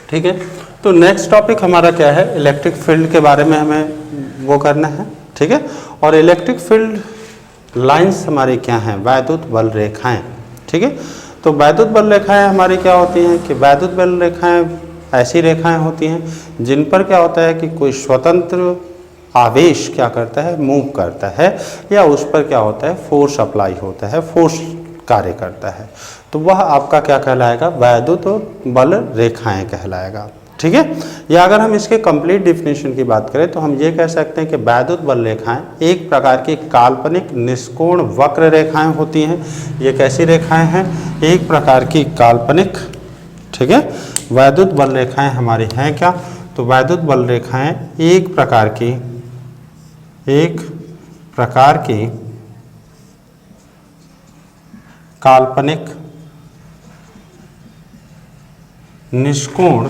ठीक है। तो नेक्स्ट टॉपिक हमारा क्या है, इलेक्ट्रिक फील्ड के बारे में हमें वो करना है। ठीक है। और इलेक्ट्रिक फील्ड लाइंस हमारी क्या हैं, वैद्युत बल रेखाएं। ठीक है। तो वैद्युत बल रेखाएं हमारी क्या होती हैं कि वैद्युत बल रेखाएं ऐसी रेखाएं होती हैं जिन पर क्या होता है कि कोई स्वतंत्र आवेश क्या करता है, मूव करता है, या उस पर क्या होता है, फोर्स अप्लाई होता है, फोर्स कार्य करता है। तो वह आपका क्या कहलाएगा, वैद्युत बल रेखाएं कहलाएगा। ठीक है। या अगर हम इसके कंप्लीट डिफिनेशन की बात करें तो हम ये कह सकते हैं कि वैद्युत बल रेखाएं एक प्रकार की काल्पनिक निष्कोण वक्र रेखाएं होती हैं। ये कैसी रेखाएं हैं, एक प्रकार की काल्पनिक, ठीक है, वैद्युत बल रेखाएं हमारी हैं क्या, तो वैद्युत बल रेखाएं एक प्रकार की काल्पनिक निष्कोण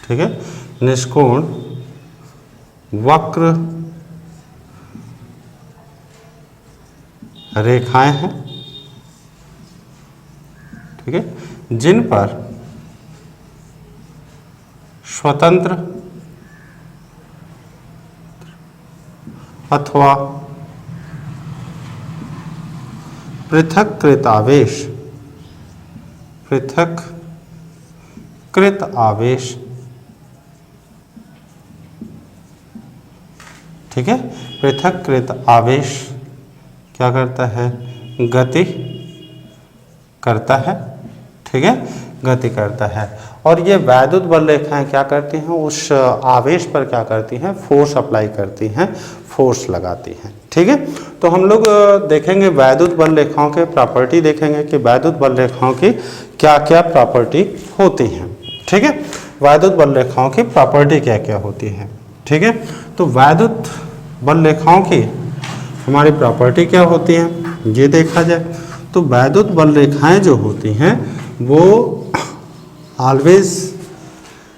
ठीक है, निष्कोण वक्र रेखाएं हैं। ठीक है। जिन पर स्वतंत्र अथवा पृथक्कृत आवेश, ठीक है, पृथक्कृत आवेश क्या करता है, गति करता है। ठीक है, गति करता है। और ये वैद्युत बल रेखाएं क्या करती हैं, उस आवेश पर क्या करती हैं, फोर्स अप्लाई करती हैं, फोर्स लगाती हैं। ठीक है। तो हम लोग देखेंगे वैद्युत बल रेखाओं के प्रॉपर्टी, देखेंगे कि वैद्युत बल रेखाओं की क्या क्या प्रॉपर्टी होती हैं। ठीक है। वैद्युत बल रेखाओं की प्रॉपर्टी क्या क्या होती है। ठीक है। तो वैद्युत बल रेखाओं की हमारी प्रॉपर्टी क्या होती है ये देखा जाए तो वैद्युत बल रेखाएं जो होती हैं वो ऑलवेज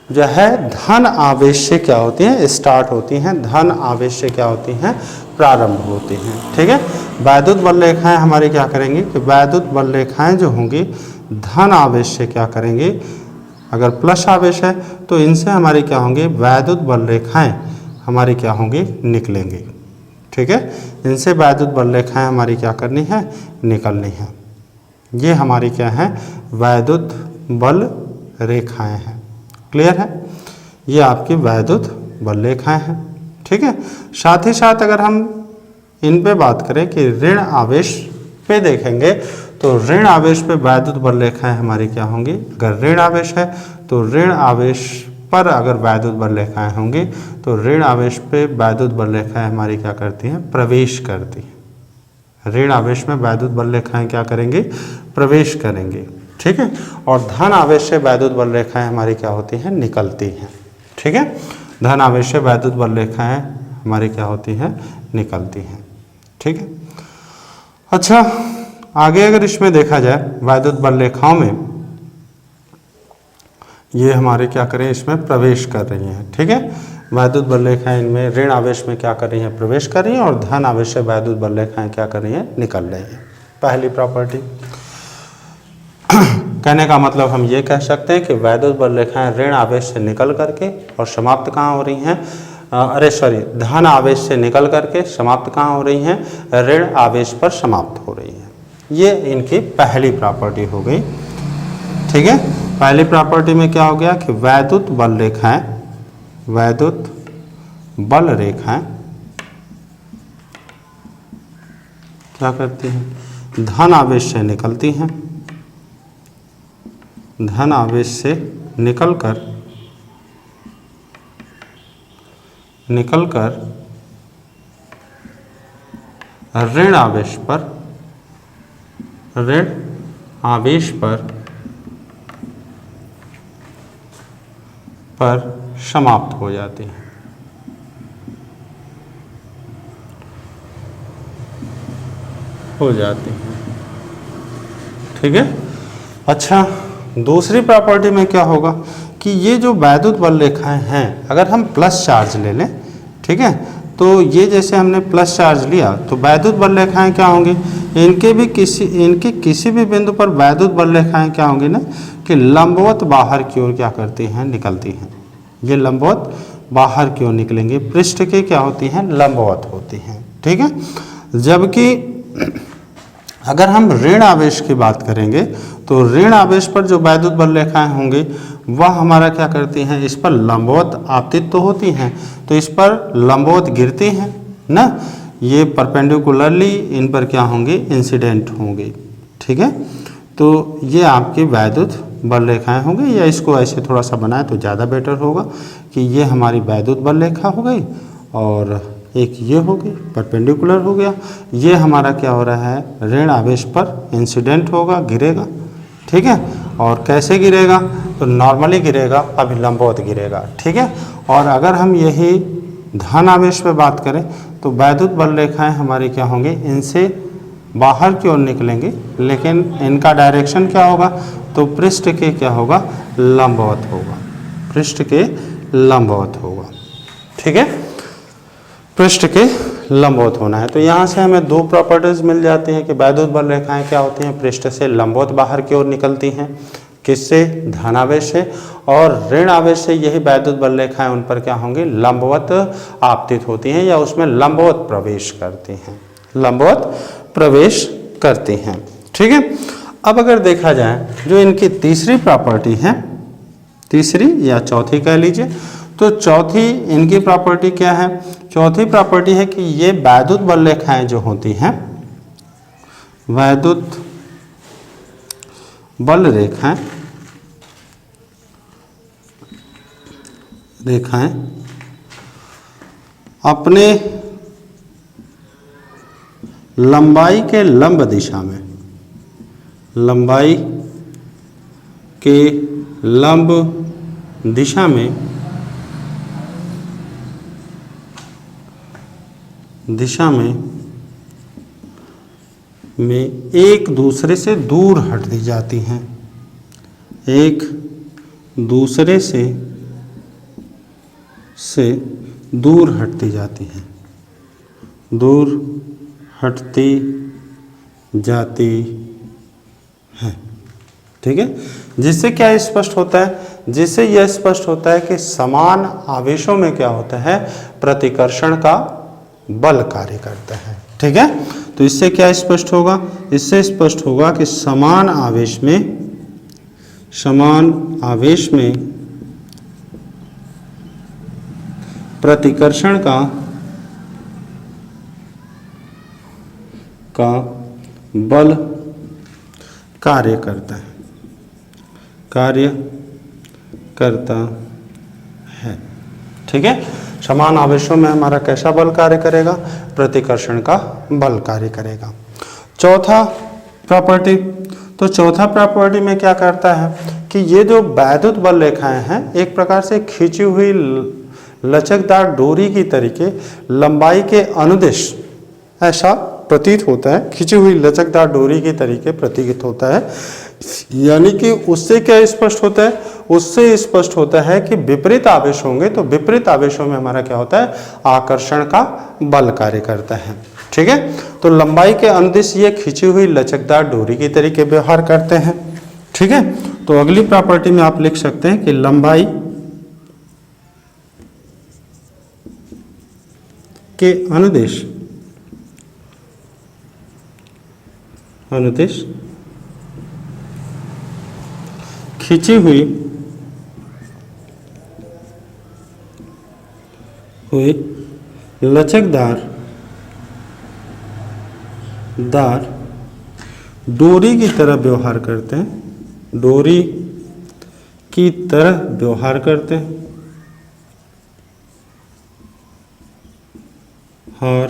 जो है धन आवेश से क्या होती हैं, स्टार्ट होती हैं, धन आवेश से क्या होती हैं, प्रारंभ होती हैं। ठीक है। वैद्युत बल रेखाएं हमारी क्या करेंगी कि वैद्युत बल रेखाएं जो होंगी धन आवेश से क्या करेंगी, अगर प्लस आवेश है तो इनसे हमारी क्या होंगी, वैद्युत बल रेखाएं हमारी क्या होंगी, निकलेंगी। ठीक है। इनसे वैद्युत बल रेखाएं हमारी क्या करनी है, निकलनी है। ये हमारी क्या है, वैद्युत बल रेखाएं हैं। क्लियर है, ये आपकी वैद्युत बल रेखाएं हैं। ठीक है। साथ ही साथ अगर हम इन पे बात करें कि ऋण आवेश पे देखेंगे तो ऋण आवेश पे वैद्युत बल रेखाएं हमारी क्या होंगी, अगर ऋण आवेश है तो ऋण आवेश पर अगर वैद्युत बल रेखाएं होंगी तो ऋण आवेश पे वैद्युत बल रेखाएं हमारी क्या करती हैं, प्रवेश करती हैं। ऋण आवेश में वैद्युत बल रेखाएं क्या करेंगी, प्रवेश करेंगी। ठीक है। और धन आवेश से वैद्युत बल रेखाएं हमारी क्या होती हैं, निकलती हैं। ठीक है। धन आवेश से वैद्युत बल रेखाएं हमारी क्या होती हैं, निकलती हैं। ठीक है। अच्छा, आगे अगर इसमें देखा जाए वैद्युत बल रेखाओं में ये हमारे क्या करें, इसमें प्रवेश कर रही हैं। ठीक है। वैद्युत बल रेखाएं इनमें ऋण आवेश में क्या कर रही हैं, प्रवेश कर रही हैं, और धन आवेश से वैद्युत बल रेखाएं क्या कर रही हैं, निकल रही हैं। पहली प्रॉपर्टी कहने का मतलब हम ये कह सकते हैं कि वैद्युत बल रेखाएं ऋण आवेश से निकल करके और समाप्त कहाँ हो रही हैं, धन आवेश से निकल करके समाप्त कहाँ हो रही हैं, ऋण आवेश पर समाप्त हो रही हैं। ये इनकी पहली प्रॉपर्टी हो गई। ठीक है। पहली प्रॉपर्टी में क्या हो गया कि वैद्युत बल रेखाएं क्या करती हैं, धन आवेश से निकलती हैं, धन आवेश से निकलकर ऋण आवेश पर समाप्त हो जाती है। ठीक है। अच्छा, दूसरी प्रॉपर्टी में क्या होगा कि ये जो वैद्युत बल रेखाएं हैं अगर हम प्लस चार्ज ले लें, ठीक है, तो ये जैसे हमने प्लस चार्ज लिया तो वैद्युत बल रेखाएं क्या होंगी, इनके किसी भी बिंदु पर वैद्युत बल रेखाएं क्या होंगी ना कि लंबवत बाहर की ओर क्या करती हैं, निकलती हैं। ये लंबवत बाहर की ओर निकलेंगे, पृष्ठ के क्या होती हैं, लंबवत होती हैं। ठीक है। जबकि अगर हम ऋण आवेश की बात करेंगे तो ऋण आवेश पर जो वैद्युत बल रेखाएं होंगी वह हमारा क्या करती हैं, इस पर लंबवत आपतित तो होती हैं, तो इस पर लंबवत गिरती हैं ना, ये परपेंडिकुलरली इन पर क्या होंगी, इंसिडेंट होंगी। ठीक है। तो ये आपकी वैद्युत बल रेखाएं होंगी, या इसको ऐसे थोड़ा सा बनाए तो ज़्यादा बेटर होगा कि ये हमारी वैद्युत बल रेखा हो गई और एक ये हो गई, परपेंडिकुलर हो गया। ये हमारा क्या हो रहा है, ऋण आवेश पर इंसिडेंट होगा, गिरेगा। ठीक है। और कैसे गिरेगा, तो नॉर्मली गिरेगा, अभी लंबवत गिरेगा। ठीक है। और अगर हम यही धन आवेश पे बात करें तो वैद्युत बल रेखाएं हमारी क्या होंगी, इनसे बाहर की ओर निकलेंगे, लेकिन इनका डायरेक्शन क्या होगा, तो पृष्ठ के क्या होगा, लंबवत होगा, पृष्ठ के लंबवत होगा। ठीक है। पृष्ठ के लंबवत होना है। तो यहाँ से हमें दो प्रॉपर्टीज मिल जाती हैं कि वैद्युत बल रेखाएं क्या होती हैं, पृष्ठ से लंबवत बाहर की ओर निकलती हैं, किससे, धनावेश से, और ऋण आवेश से यही वैद्युत बल रेखाएं उन पर क्या होंगी, लंबवत आपतित होती हैं या उसमें लंबवत प्रवेश करती हैं, लंबवत प्रवेश करती हैं। ठीक है। अब अगर देखा जाए जो इनकी तीसरी प्रॉपर्टी है, तीसरी या चौथी कह लीजिए, तो चौथी इनकी प्रॉपर्टी क्या है, चौथी प्रॉपर्टी है कि ये वैद्युत बल रेखाएं जो होती हैं, वैद्युत बल रेखाएं अपने लंबाई के लंब दिशा में, लंबाई के लंब दिशा में एक दूसरे से दूर हटती जाती हैं, एक दूसरे से दूर हटती जाती हैं, दूर हटती जाती हैं। ठीक है। जिससे क्या स्पष्ट होता है, जिससे यह स्पष्ट होता है कि समान आवेशों में क्या होता है, प्रतिकर्षण का बल कार्य करता है। ठीक है। तो इससे क्या स्पष्ट होगा, इससे स्पष्ट होगा कि समान आवेश में प्रतिकर्षण का बल कार्य करता है। ठीक है। समान आवेशों में हमारा कैसा बल कार्य करेगा, प्रतिकर्षण का बल कार्य करेगा। चौथा प्रॉपर्टी, तो चौथा प्रॉपर्टी में क्या करता है कि ये जो वैद्युत बल रेखाएं हैं एक प्रकार से खींची हुई लचकदार डोरी की तरीके लंबाई के अनुदिश ऐसा प्रतीत होता है, खींची हुई लचकदार डोरी के तरीके प्रतीत होता है। यानी कि उससे क्या स्पष्ट होता है, उससे स्पष्ट होता है कि विपरीत आवेश होंगे तो विपरीत आवेशों में हमारा क्या होता है, आकर्षण का बल कार्य करता है। ठीक है। तो लंबाई के अनुदिश ये खींची हुई लचकदार डोरी की तरीके व्यवहार करते हैं। ठीक है। तो अगली प्रॉपर्टी में आप लिख सकते हैं कि लंबाई के अनुदिश खींची हुई लचकदार डोरी की तरह व्यवहार करते हैं, डोरी की तरह व्यवहार करते हैं और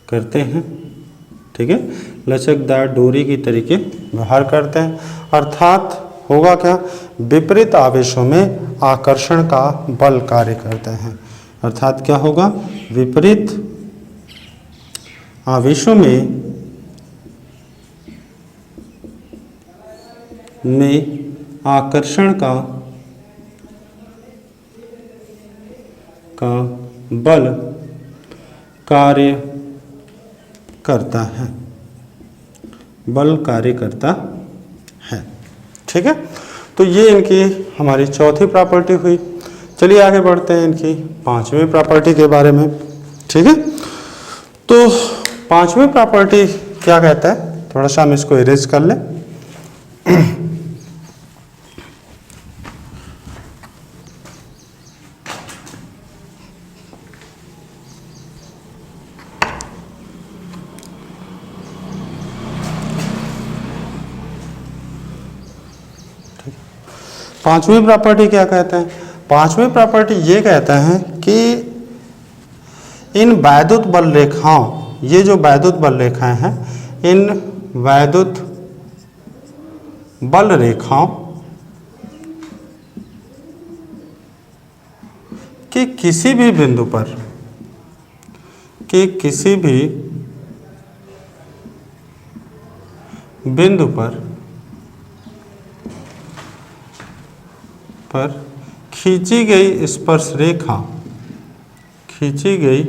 करते हैं। ठीक है। लचकदार डोरी की तरीके व्यवहार करते हैं, अर्थात होगा क्या, विपरीत आवेशों में आकर्षण का बल कार्य करते हैं। अर्थात क्या होगा, विपरीत आवेशों में आकर्षण का बल कार्य करता है, बल कार्य करता है। ठीक है, तो ये इनकी हमारी चौथी प्रॉपर्टी हुई। चलिए आगे बढ़ते हैं इनकी पांचवी प्रॉपर्टी के बारे में। ठीक है, तो पांचवी प्रॉपर्टी क्या कहता है, थोड़ा सा हम इसको इरेज कर लें। पांचवी प्रॉपर्टी क्या कहते हैं, पांचवी प्रॉपर्टी ये कहता है कि इन वैद्युत बल रेखाओं, ये जो वैद्युत बल रेखाएं हैं, इन वैद्युत बल रेखाओं के किसी भी बिंदु पर, कि किसी भी बिंदु पर खींची गई स्पर्श रेखा, खींची गई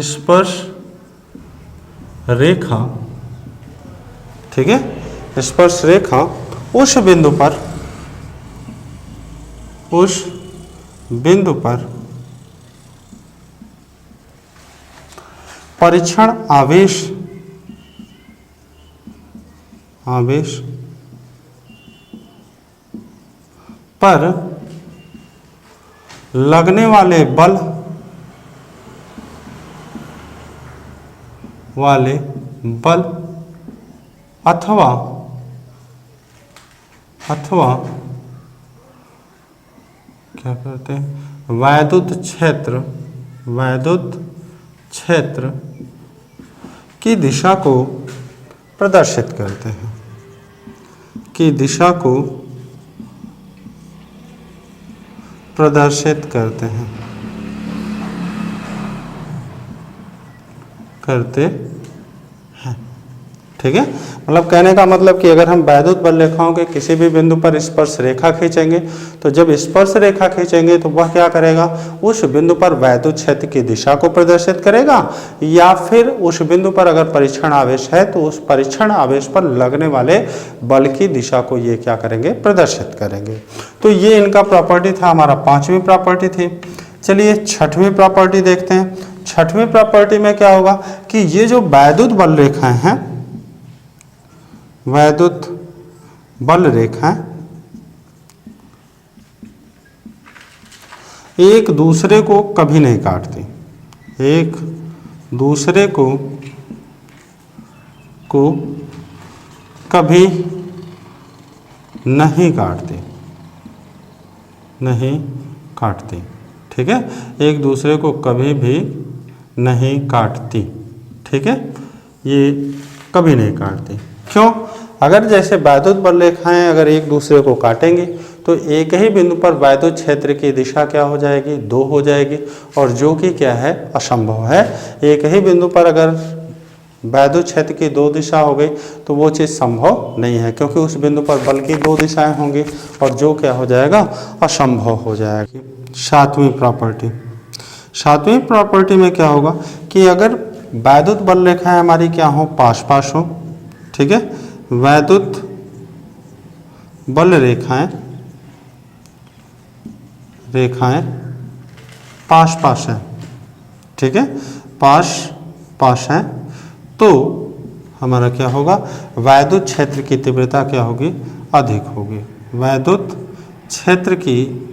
स्पर्श रेखा, ठीक है, स्पर्श रेखा उस बिंदु पर परीक्षण आवेश पर लगने वाले बल अथवा क्या कहते हैं, वैद्युत क्षेत्र की दिशा को प्रदर्शित करते हैं, की दिशा को प्रदर्शित करते हैं, करते हैं। ठीक है, मतलब कहने का मतलब कि अगर हम वैद्युत बल रेखाओं के किसी भी बिंदु पर स्पर्श रेखा खींचेंगे, तो जब स्पर्श रेखा खींचेंगे तो वह क्या करेगा, उस बिंदु पर वैद्युत क्षेत्र की दिशा को प्रदर्शित करेगा, या फिर उस बिंदु पर अगर परीक्षण आवेश है तो उस परीक्षण आवेश पर लगने वाले बल की दिशा को ये क्या करेंगे, प्रदर्शित करेंगे। तो ये इनका प्रॉपर्टी था, हमारा पांचवी प्रॉपर्टी थी। चलिए छठवीं प्रॉपर्टी देखते हैं। छठवीं प्रॉपर्टी में क्या होगा कि ये जो वैद्युत बल रेखाएं हैं, वैद्युत बल रेखाएं एक दूसरे को कभी नहीं काटती, एक दूसरे को कभी नहीं काटती, ठीक है, एक दूसरे को कभी भी नहीं काटती। ठीक है, ये कभी नहीं काटती। क्यों? अगर जैसे वैद्युत बल रेखाएं अगर एक दूसरे को काटेंगी तो एक ही बिंदु पर वैद्युत क्षेत्र की दिशा क्या हो जाएगी, दो हो जाएगी, और जो कि क्या है, असंभव है। एक ही बिंदु पर अगर वैद्युत क्षेत्र की दो दिशा हो गई तो वो चीज़ संभव नहीं है, क्योंकि उस बिंदु पर बल की दो दिशाएं होंगी, और जो क्या हो जाएगा, असंभव हो जाएगी। सातवीं प्रॉपर्टी में क्या होगा कि अगर वैद्युत बल रेखाएं हमारी क्या हो, पास पास हो, ठीक है, वैद्युत बल रेखाएं पास पास है, ठीक है, पास है, तो हमारा क्या होगा, वैद्युत क्षेत्र की तीव्रता क्या होगी, अधिक होगी। वैद्युत क्षेत्र की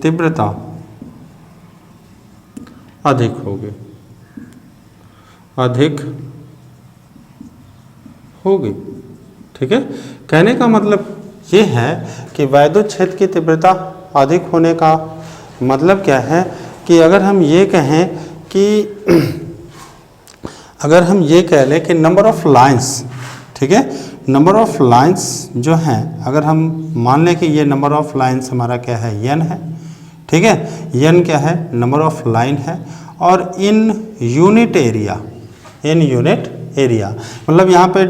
तीव्रता अधिक होगी, ठीक है। कहने का मतलब ये है कि वैद्युत क्षेत्र की तीव्रता अधिक होने का मतलब क्या है कि अगर हम ये कहें कि अगर हम ये कह लें कि नंबर ऑफ लाइंस, ठीक है, नंबर ऑफ लाइंस जो हैं, अगर हम मान लें कि ये नंबर ऑफ लाइंस हमारा क्या है, n है, ठीक है, n क्या है, नंबर ऑफ लाइन है, और इन यूनिट एरिया मतलब यहाँ पे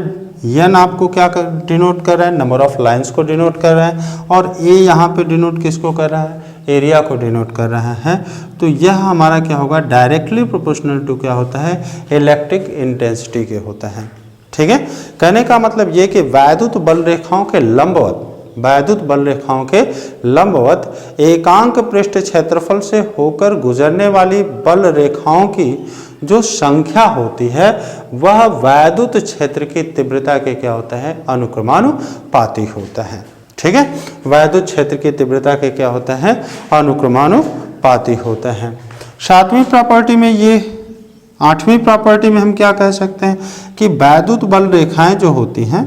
n आपको क्या डिनोट कर रहा है, नंबर ऑफ लाइंस को डिनोट कर रहा है, और a यहाँ पे डिनोट किसको कर रहा है, एरिया को डिनोट कर रहा है। तो यह हमारा क्या होगा, डायरेक्टली प्रोपोर्शनल टू क्या होता है, इलेक्ट्रिक इंटेंसिटी के होता है। ठीक है, कहने का मतलब ये कि वैद्युत बल रेखाओं के लंबवत, वैद्युत बल रेखाओं के लंबवत एकांक पृष्ठ क्षेत्रफल से होकर गुजरने वाली बल रेखाओं की जो संख्या होती है वह वैद्युत क्षेत्र की तीव्रता के क्या होता है, अनुक्रमानुपाती होता है। ठीक है, वैद्युत क्षेत्र की तीव्रता के क्या होता है, अनुक्रमानुपाती होता है। 7वीं प्रॉपर्टी में ये 8वीं प्रॉपर्टी में हम क्या कह सकते हैं कि वैद्युत बल रेखाएं जो होती हैं,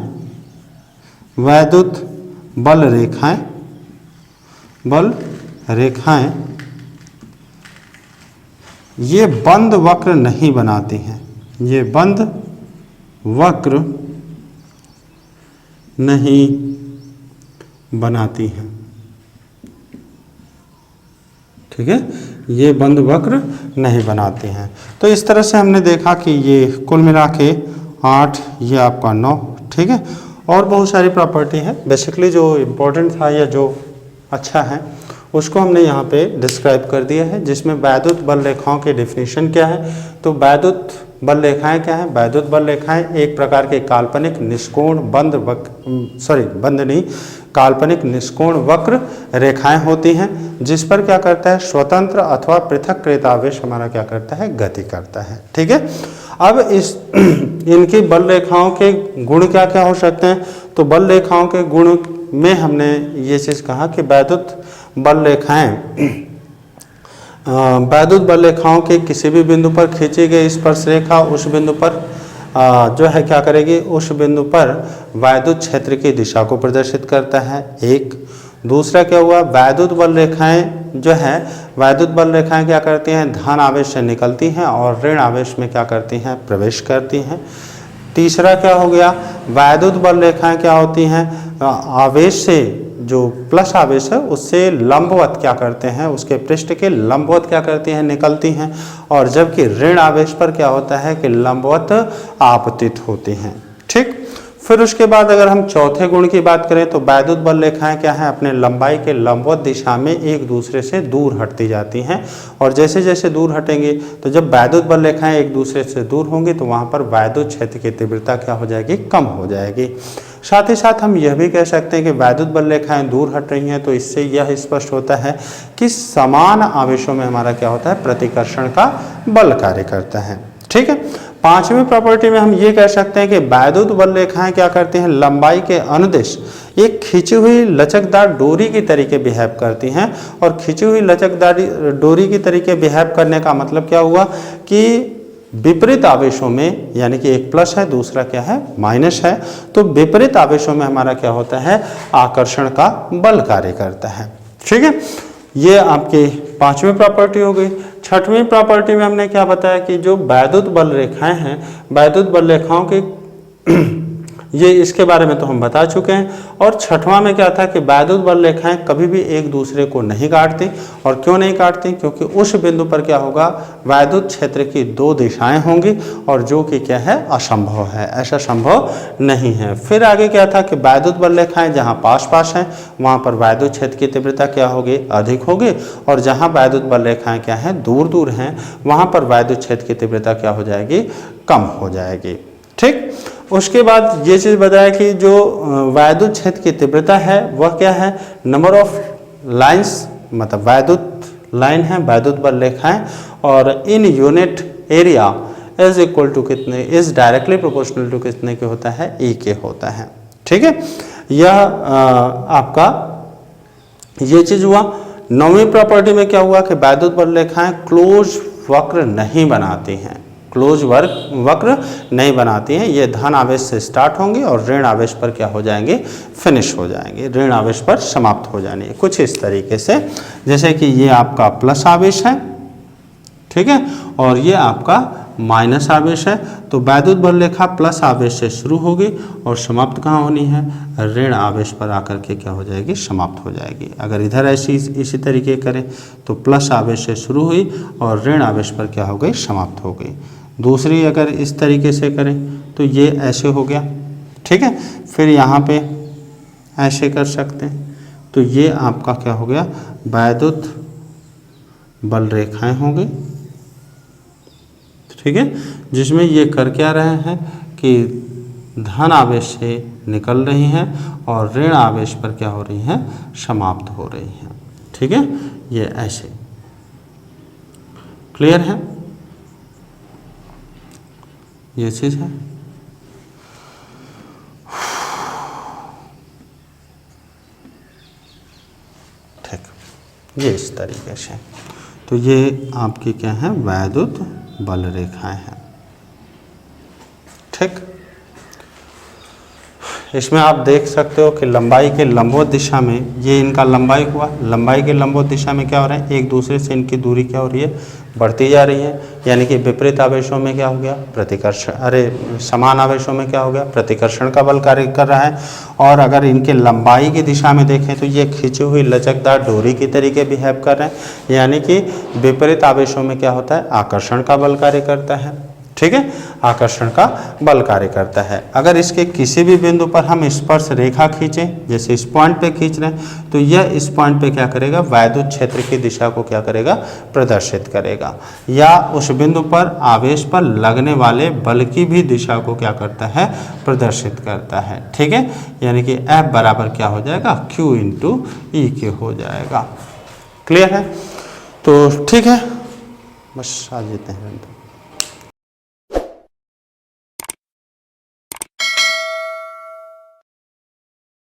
वैद्युत बल रेखाएं ये बंद वक्र नहीं बनाती हैं, ये बंद वक्र नहीं बनाती हैं। ठीक है, ये बंद वक्र नहीं बनाती हैं। तो इस तरह से हमने देखा कि ये कुल मिला के 8, ये आपका 9। ठीक है, और बहुत सारी प्रॉपर्टी है, बेसिकली जो इम्पोर्टेंट था या जो अच्छा है उसको हमने यहाँ पे डिस्क्राइब कर दिया है, जिसमें वैद्युत बल रेखाओं की डेफिनेशन क्या है। तो वैद्युत बल रेखाएं क्या है, वैद्युत बल रेखाएं एक प्रकार के काल्पनिक निष्कोण काल्पनिक निष्कोण वक्र रेखाएं होती हैं, जिस पर क्या करता है, स्वतंत्र अथवा पृथक्कृत आवेश हमारा क्या करता है, गति करता है। ठीक है, अब इनकी बल रेखाओं के गुण क्या क्या हो सकते हैं। तो बल रेखाओं के गुण में हमने ये चीज़ कहा कि वैद्युत बल रेखाओं के किसी भी बिंदु पर खींची गई स्पर्श रेखा उस बिंदु पर जो है क्या करेगी, उस बिंदु पर वैद्युत क्षेत्र की दिशा को प्रदर्शित करता है। एक दूसरा क्या हुआ, वैद्युत बल रेखाएं जो है, वैद्युत बल रेखाएं क्या करती हैं, धन आवेश से निकलती हैं और ऋण आवेश में क्या करती हैं, प्रवेश करती हैं। तीसरा क्या हो गया, वैद्युत बल रेखाएं क्या होती हैं, आवेश से जो प्लस आवेश है उससे लंबवत क्या करते हैं, उसके पृष्ठ के लंबवत क्या करती हैं, निकलती हैं। और जबकि ऋण आवेश पर क्या होता है कि लंबवत आपतित होती हैं। ठीक, फिर उसके बाद अगर हम चौथे गुण की बात करें तो वैद्युत बल रेखाएं क्या है, अपने लंबाई के लंबवत दिशा में एक दूसरे से दूर हटती जाती हैं। और जैसे जैसे दूर हटेंगी तो जब वैद्युत बल रेखाएं एक दूसरे से दूर होंगी तो वहाँ पर वैद्युत क्षेत्र की तीव्रता क्या हो जाएगी, कम हो जाएगी। साथ ही साथ हम यह भी कह सकते हैं कि वैद्युत बल रेखाएं दूर हट रही हैं तो इससे यह स्पष्ट होता है कि समान आवेशों में हमारा क्या होता है, प्रतिकर्षण का बल कार्य करता है। ठीक है, 5वीं प्रॉपर्टी में हम ये कह सकते हैं कि वैद्युत बल रेखाएं क्या करती हैं, लंबाई के अनुदिश एक खींची हुई लचकदार डोरी की तरीके बिहेव करती हैं। और खींची हुई लचकदार डोरी की तरीके बिहेव करने का मतलब क्या हुआ कि विपरीत आवेशों में, यानी कि एक प्लस है दूसरा क्या है, माइनस है, तो विपरीत आवेशों में हमारा क्या होता है, आकर्षण का बल कार्य करता है। ठीक है, ये आपकी 5वीं प्रॉपर्टी हो गई। 6वीं प्रॉपर्टी में हमने क्या बताया कि जो वैद्युत बल रेखाएं हैं, वैद्युत बल रेखाओं की ये इसके बारे में तो हम बता चुके हैं। और 6वां में क्या था कि वैद्युत बल रेखाएं कभी भी एक दूसरे को नहीं काटती। और क्यों नहीं काटती, क्योंकि उस बिंदु पर क्या होगा, वैद्युत क्षेत्र की 2 दिशाएं होंगी और जो कि क्या है, असंभव है, ऐसा संभव नहीं है। फिर आगे क्या था कि वैद्युत बल रेखाएं जहां पास पास हैं वहां पर वैद्युत क्षेत्र की तीव्रता क्या होगी, अधिक होगी। और जहां वैद्युत बल रेखाएं क्या है, दूर दूर हैं, वहां पर वैद्युत क्षेत्र की तीव्रता क्या हो जाएगी, कम हो जाएगी। ठीक, उसके बाद ये चीज़ बताया कि जो वैद्युत क्षेत्र की तीव्रता है वह क्या है, नंबर ऑफ लाइंस, मतलब वैद्युत लाइन है, वैद्युत बल रेखाएं, और in unit area is equal to कितने, इज डायरेक्टली प्रोपोर्शनल टू कितने के होता है, ई के होता है। ठीक है, यह आपका ये चीज़ हुआ। 9वीं प्रॉपर्टी में क्या हुआ कि वैद्युत बल रेखाएं क्लोज वक्र नहीं बनाती हैं, क्लोज वक्र नहीं बनाती हैं। ये धन आवेश से स्टार्ट होंगे और ऋण आवेश पर क्या हो जाएंगे, फिनिश हो जाएंगे, ऋण आवेश पर समाप्त हो जाएंगे, कुछ इस तरीके से। जैसे कि ये आपका प्लस आवेश है, ठीक है, और ये आपका माइनस आवेश है। तो वैद्युत बल रेखा प्लस आवेश से शुरू होगी और समाप्त कहाँ होनी है, ऋण आवेश पर आकर के क्या हो जाएगी, समाप्त हो जाएगी। अगर इधर ऐसी इसी तरीके करें तो प्लस आवेश से शुरू हुई और ऋण आवेश पर क्या हो गई, समाप्त हो गई। दूसरी अगर इस तरीके से करें तो ये ऐसे हो गया। ठीक है, फिर यहाँ पे ऐसे कर सकते हैं तो ये आपका क्या हो गया, वैद्युत बल रेखाएं होंगी, ठीक है, जिसमें ये कर क्या रहे हैं कि धन आवेश से निकल रही हैं और ऋण आवेश पर क्या हो रही हैं, समाप्त हो रही हैं, ठीक है, ये ऐसे। क्लियर है, ये चीज़ है। ठीक, ये इस तरीके से, तो ये आपकी क्या है, वैद्युत बल रेखाएं हैं, ठीक। इसमें आप देख सकते हो कि लंबाई के लंबवत दिशा में, ये इनका लंबाई हुआ, लंबाई के लंबवत दिशा में क्या हो रहा है, एक दूसरे से इनकी दूरी क्या हो रही है, बढ़ती जा रही है, यानी कि विपरीत आवेशों में क्या हो गया, प्रतिकर्षण, समान आवेशों में क्या हो गया, प्रतिकर्षण का बल कार्य कर रहा है। और अगर इनके लंबाई की दिशा में देखें तो ये खींची हुई लचकदार डोरी की तरीके बिहेव कर रहे हैं, यानी कि विपरीत आवेशों में क्या होता है, आकर्षण का बल कार्य करता है, ठीक है, आकर्षण का बल कार्य करता है। अगर इसके किसी भी बिंदु पर हम स्पर्श रेखा खींचें, जैसे इस पॉइंट पे खींच रहे हैं, तो यह इस पॉइंट पे क्या करेगा, वैद्युत क्षेत्र की दिशा को क्या करेगा, प्रदर्शित करेगा, या उस बिंदु पर आवेश पर लगने वाले बल की भी दिशा को क्या करता है, प्रदर्शित करता है, ठीक है, यानी कि F बराबर क्या हो जाएगा, Q इंटू ई के हो जाएगा। क्लियर है, तो ठीक है, बस आ जाते हैं।